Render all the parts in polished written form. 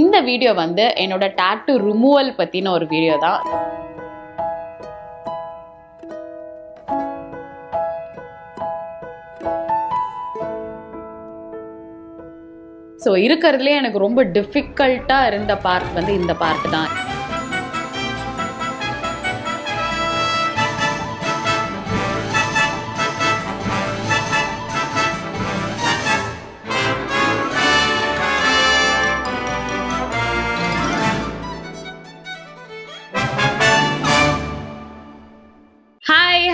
இந்த வீடியோ வந்து என்னோட டாட்டூ ரிமூவல் பத்தின ஒரு வீடியோ தான். ஸோ இருக்கிறதுலே எனக்கு ரொம்ப டிஃபிகல்ட்டாக இருந்த பார்ட் வந்து இந்த பார்ட் தான்.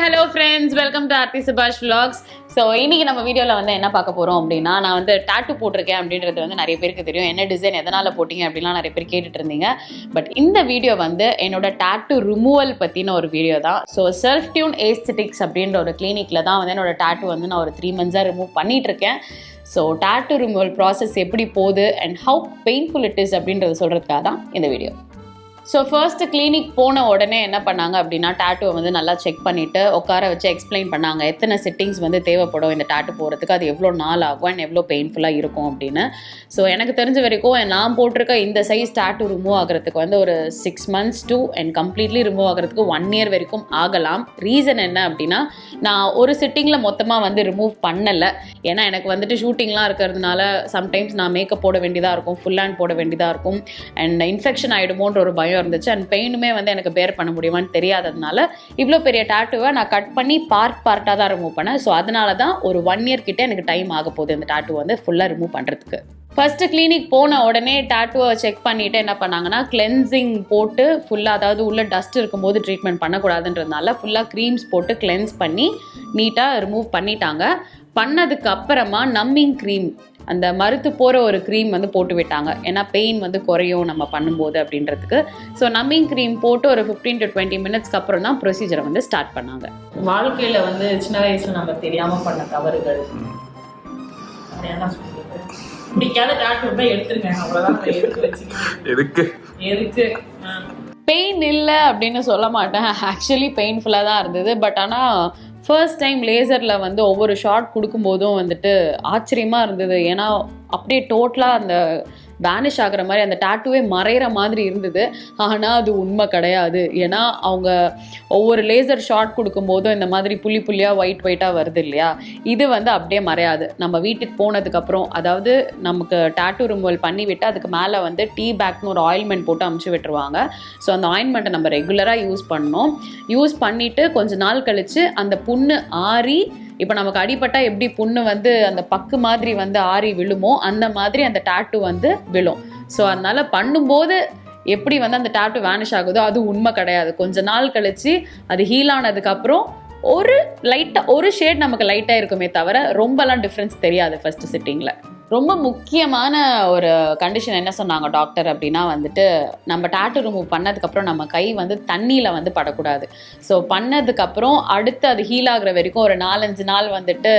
Hello friends, welcome to Aarthi Subash vlogs. So இன்றைக்கி நம்ம வீடியோவில் வந்து என்ன பார்க்க போகிறோம் அப்படின்னா, நான் வந்து டாட்டூ போட்டிருக்கேன் அப்படின்றது வந்து நிறைய பேருக்கு தெரியும். என்ன டிசைன் எதனால் போட்டிங்க அப்படின்லாம் நிறைய பேர் கேட்டுட்டு இருந்தீங்க. பட் இந்த வீடியோ வந்து என்னோட டாட்டூ ரிமூவல் பற்றின ஒரு வீடியோ தான். ஸோ செல்ஃப் டியூன் ஏஸ்தெட்டிக்ஸ் அப்படின்ற ஒரு கிளினிக்கில் தான் வந்து என்னோட டாட்டூ வந்து நான் ஒரு 3 months ரிமூவ் பண்ணிகிட்ருக்கேன். ஸோ டாட்டூ ரிமூவல் ப்ராசஸ் எப்படி போகுது and how painful it is அப்படின்றத சொல்கிறதுக்காக தான் இந்த வீடியோ. ஸோ ஃபர்ஸ்ட்டு கிளினிக் போன உடனே என்ன பண்ணாங்க அப்படின்னா, டாட்டூவை வந்து நல்லா செக் பண்ணிவிட்டு உட்கார வச்சு எக்ஸ்பிளைன் பண்ணாங்க எத்தனை செட்டிங்ஸ் வந்து தேவைப்படும் இந்த டாட்டூ போகிறதுக்கு, அது எவ்வளோ நாள் ஆகும் அண்ட் எவ்வளோ பெயின்ஃபுல்லாக இருக்கும் அப்படின்னு. ஸோ எனக்கு தெரிஞ்ச வரைக்கும் நான் போட்டிருக்க இந்த சைஸ் டாட்டூ ரிமூவ் ஆகிறதுக்கு வந்து ஒரு 6 months to and completely remove ஆகிறதுக்கு 1 year வரைக்கும் ஆகலாம். ரீசன் என்ன அப்படின்னா, நான் ஒரு சிட்டிங்கில் மொத்தமாக வந்து ரிமூவ் பண்ணலை. ஏன்னா எனக்கு வந்துட்டு ஷூட்டிங்லாம் இருக்கிறதுனால சம்டைம்ஸ் நான் மேக்கப் போட வேண்டியதாக இருக்கும், ஃபுல் ஹேண்ட் போட வேண்டியதாக இருக்கும் அண்ட் இன்ஃபெக்ஷன் ஆகிடுமோன்ற ஒரு பயம் இருந்துச்சு. அண்ட் பெயினுமே வந்து எனக்கு பேர் பண்ண முடியுமான்னு தெரியாததுனால இவ்வளோ பெரிய டாட்டூவை நான் கட் பண்ணி பார்ட்டாக தான் ரிமூவ் பண்ணேன். ஸோ அதனால தான் ஒரு 1 year கிட்ட எனக்கு டைம் ஆக போகுது இந்த டாட்டூ வந்து ஃபுல்லாக ரிமூவ் பண்ணுறதுக்கு. ஃபஸ்ட்டு கிளினிக் போன உடனே டாட்டூவை செக் பண்ணிவிட்டு என்ன பண்ணாங்கன்னா, கிளென்சிங் போட்டு ஃபுல்லாக, அதாவது உள்ள டஸ்ட் இருக்கும்போது ட்ரீட்மெண்ட் பண்ணக்கூடாதுன்றதுனால ஃபுல்லாக க்ரீம்ஸ் போட்டு கிளென்ஸ் பண்ணி நீட்டாக ரிமூவ் பண்ணிட்டாங்க. பண்ணதுக்கு அப்புறமா நம்மிங் க்ரீம், அந்த மறுத்து போகிற ஒரு க்ரீம் வந்து போட்டு விட்டாங்க. ஏன்னா பெயின் வந்து குறையும் நம்ம பண்ணும்போது அப்படின்றதுக்கு. ஸோ நம்மிங் க்ரீம் போட்டு ஒரு 15 to 20 minutes அப்புறம் தான் ப்ரொசீஜரை வந்து ஸ்டார்ட் பண்ணாங்க. வாழ்க்கையில் வந்து சின்ன வயசில் நம்ம தெரியாமல் பண்ண தவறுகள் என்ன சொல்றது, பிடிக்காத டாட்டூ தான் எடுத்துருங்க, அவ்வளோதான். எதுக்கு பெயின் இல்லை அப்படின்னு சொல்ல மாட்டேன், ஆக்சுவலி பெயின்ஃபுல்லாக தான் இருந்தது. பட் ஆனால் ஃபர்ஸ்ட் டைம் லேசரில் வந்து ஒவ்வொரு ஷாட் கொடுக்கும்போதும் வந்துட்டு ஆச்சரியமாக இருந்தது. ஏன்னா அப்படியே டோட்டலாக அந்த வேனிஷ் ஆகிற மாதிரி, அந்த டாட்டூவே மறைகிற மாதிரி இருந்தது. ஆனால் அது உண்மை கிடையாது. ஏன்னா அவங்க ஒவ்வொரு லேசர் ஷாட் கொடுக்கும்போதும் இந்த மாதிரி புள்ளி புள்ளியாக ஒயிட்டாக வருது இல்லையா, இது வந்து அப்படியே மறையாது. நம்ம வீட்டுக்கு போனதுக்கப்புறம், அதாவது நமக்கு டாட்டூ ரிமூவல் பண்ணிவிட்டு அதுக்கு மேலே வந்து டீ பேக்னு ஒரு ஆயில்மெண்ட் போட்டு அமுச்சு விட்டுருவாங்க. ஸோ அந்த ஆயில்மெண்ட்டை நம்ம ரெகுலராக யூஸ் பண்ணணும். யூஸ் பண்ணிவிட்டு கொஞ்ச நாள் கழித்து அந்த புண்ணு ஆறி, இப்போ நமக்கு அடிபட்டால் எப்படி புண்ணு வந்து அந்த பக்கு மாதிரி வந்து ஆறி விழுமோ அந்த மாதிரி அந்த டாட்டூ வந்து விழும். ஸோ அதனால் பண்ணும்போது எப்படி வந்து அந்த டாட்டூ வேனிஷ் ஆகுதோ அது உண்மை கிடையாது. கொஞ்ச நாள் கழித்து அது ஹீல் ஆனதுக்கப்புறம் ஒரு லைட்டாக, ஒரு ஷேட் நமக்கு லைட்டாக இருக்குமே தவிர ரொம்பலாம் டிஃப்ரென்ஸ் தெரியாது ஃபஸ்ட்டு சிட்டிங்கில். ரொம்ப முக்கியமான ஒரு கண்டிஷன் என்ன சொன்னாங்க டாக்டர் அப்படின்னா வந்துட்டு, நம்ம டாட்டூ ரிமூவ் பண்ணதுக்கப்புறம் நம்ம கை வந்து தண்ணியில் வந்து படக்கூடாது. ஸோ பண்ணதுக்கப்புறம் அடுத்து அது ஹீல் ஆகுற வரைக்கும் ஒரு 4-5 நாள் வந்துட்டு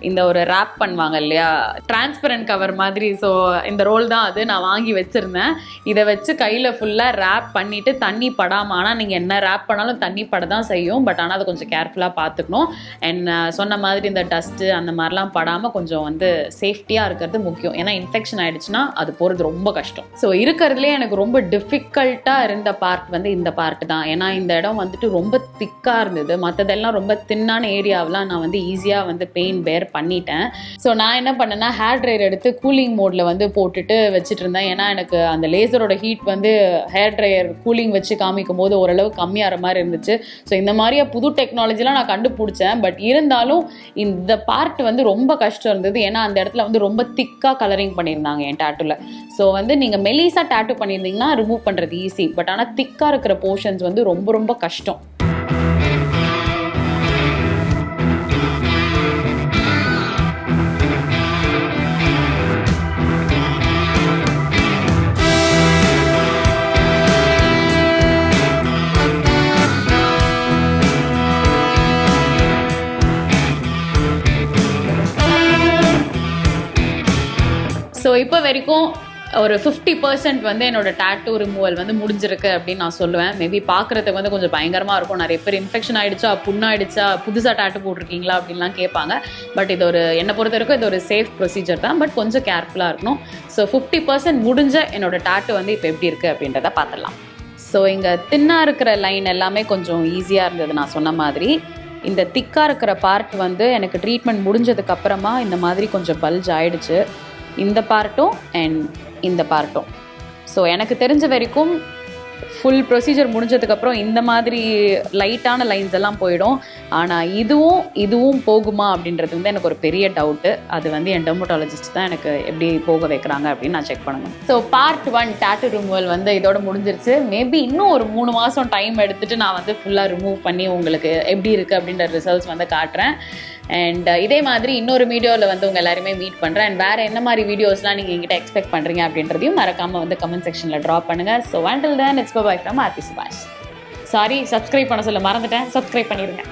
இந்த ஒரு ரேப் பண்ணுவாங்க இல்லையா, டிரான்ஸ்பரண்ட் கவர் மாதிரி. ஸோ இந்த ரோல் தான் அது, நான் வாங்கி வச்சுருந்தேன். இதை வச்சு கையில் ஃபுல்லாக ரேப் பண்ணிவிட்டு தண்ணி படாமல், ஆனால் நீங்கள் என்ன ரேப் பண்ணாலும் தண்ணி பட தான் செய்யும். பட் ஆனால் அதை கொஞ்சம் கேர்ஃபுல்லாக பார்த்துக்கணும். அண்ட் சொன்ன மாதிரி இந்த டஸ்ட்டு அந்த மாதிரிலாம் படாமல் கொஞ்சம் வந்து சேஃப்டியாக இருக்கிறது முக்கியம். ஏன்னா இன்ஃபெக்ஷன் ஆயிடுச்சுன்னா அது போகிறது ரொம்ப கஷ்டம். ஸோ இருக்கிறதுலே எனக்கு ரொம்ப டிஃபிகல்ட்டாக இருந்த பார்ட் வந்து இந்த பார்ட் தான். ஏன்னா இந்த இடம் வந்துட்டு ரொம்ப திக்காக இருந்தது. மற்றதெல்லாம் ரொம்ப தின்னான ஏரியாவெலாம் நான் வந்து ஈஸியாக வந்து பெயின் பேர் பண்ணிட்டேன். ஸோ நான் என்ன பண்ணேன்னா, ஹேர் ட்ரையர் எடுத்து கூலிங் மோடில் வந்து போட்டுட்டு வச்சுட்டு இருந்தேன். ஏன்னா எனக்கு அந்த லேசரோட ஹீட் வந்து ஹேர் ட்ரையர் கூலிங் வச்சு காமிக்கும் போது ஓரளவு கம்மியாகிற மாதிரி இருந்துச்சு. ஸோ இந்த மாதிரியா புது டெக்னாலஜிலாம் நான் கண்டுபிடிச்சேன். பட் இருந்தாலும் இந்த பார்ட் வந்து ரொம்ப கஷ்டம் இருந்தது. ஏன்னா அந்த இடத்துல வந்து ரொம்ப திக்காக கலரிங் பண்ணியிருந்தாங்க என் டாட்டூவில். ஸோ வந்து நீங்கள் மெலிசாக டாட்டூ பண்ணியிருந்தீங்கன்னா ரிமூவ் பண்ணுறது ஈஸி. பட் ஆனால் திக்காக இருக்கிற போர்ஷன்ஸ் வந்து ரொம்ப ரொம்ப கஷ்டம். ஸோ இப்போ வரைக்கும் ஒரு 50% வந்து என்னோட டேட்டூ ரிமூவல் வந்து முடிஞ்சிருக்கு அப்படின்னு நான் சொல்லுவேன். மேபி பார்க்குறதுக்கு வந்து கொஞ்சம் பயங்கரமாக இருக்கும். நிறைய பேர் இன்ஃபெக்ஷன் ஆகிடுச்சா, புண்ணாயிடுச்சா, புதுசாக டேட்டூ போட்டிருக்கீங்களா அப்படின்லாம் கேட்பாங்க. பட் இது ஒரு என்னை பொறுத்த வரைக்கும் இது ஒரு சேஃப் ப்ரொசீஜர் தான். பட் கொஞ்சம் கேர்ஃபுல்லாக இருக்கணும். ஸோ 50% முடிஞ்ச என்னோட டேட்டூ வந்து இப்போ எப்படி இருக்குது அப்படின்றத பார்த்துடலாம். ஸோ இங்கே தின்னாக இருக்கிற லைன் எல்லாமே கொஞ்சம் ஈஸியாக இருந்தது நான் சொன்ன மாதிரி. இந்த திக்காக இருக்கிற பார்ட் வந்து எனக்கு ட்ரீட்மெண்ட் முடிஞ்சதுக்கப்புறமா இந்த மாதிரி கொஞ்சம் பல்ஜ் ஆகிடுச்சு. இந்த பார்ட்டும் அண்ட் இந்த பார்ட்டும். ஸோ எனக்கு தெரிஞ்ச வரைக்கும் ஃபுல் ப்ரொசீஜர் முடிஞ்சதுக்கப்புறம் இந்த மாதிரி லைட்டான லைன்ஸ் எல்லாம் போயிடும். ஆனால் இதுவும் போகுமா அப்படின்றது வந்து எனக்கு ஒரு பெரிய டவுட்டு. அது வந்து என் டெர்மட்டாலஜிஸ்ட் தான் எனக்கு எப்படி போக வைக்கிறாங்க அப்படின்னு நான் செக் பண்ணணும். ஸோ பார்ட் 1 டேட்டூ ரிமூவல் வந்து இதோட முடிஞ்சிருச்சு. மேபி இன்னும் ஒரு 3 மாதம் டைம் எடுத்துகிட்டு நான் வந்து ஃபுல்லாக ரிமூவ் பண்ணி உங்களுக்கு எப்படி இருக்குது அப்படின்ற ரிசல்ட்ஸ் வந்து காட்டுறேன். அண்ட் இதே மாதிரி இன்னொரு வீடியோவில் வந்து உங்கள் எல்லாருமே மீட் பண்ணுறேன். அண்ட் வேறு என்ன மாதிரி வீடியோஸ்லாம் நீங்கள் எங்கிட்ட எக்ஸ்பெக்ட் பண்ணுறீங்க அப்படின்றதையும் மறக்காமல் வந்து கமெண்ட் செக்ஷனில் ட்ராப் பண்ணுங்கள். So until then it's bye from Aarthi Subash. Sorry, subscribe பண்ண சொல்ல மறந்துட்டேன். சப்ஸ்கிரைப் பண்ணிடுங்க.